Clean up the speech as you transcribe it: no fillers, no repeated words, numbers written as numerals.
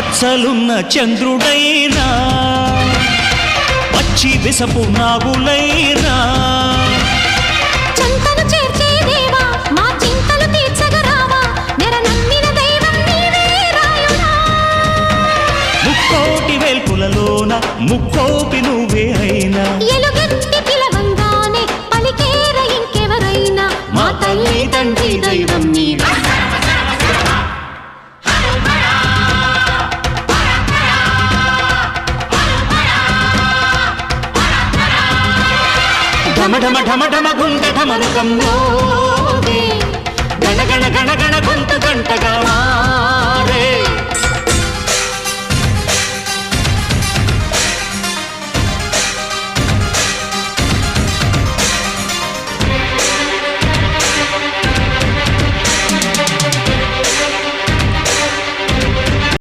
మచ్చలున్న చంద్రుడైనా పచ్చి విసపు నాగులైనా చంతను చేర్చే దేవా మా చింతలు తీర్చగరావా నెర నమ్మిన దైవం నీవే రాయుడా ముక్కోటి వేల్పులలోన ముక్కోపి నువ్వే అయినా ఎలుగెత్తి పిలవంగానే పలికేర ఇంకెవరైనా మా తల్లి తండ్రి దైవం నీవే ఢమ ఢమ ఢమ ఢమ గుంట ఢమరుకం మోగే గణ గణ గణ గణ గొంతు గంటగా మారే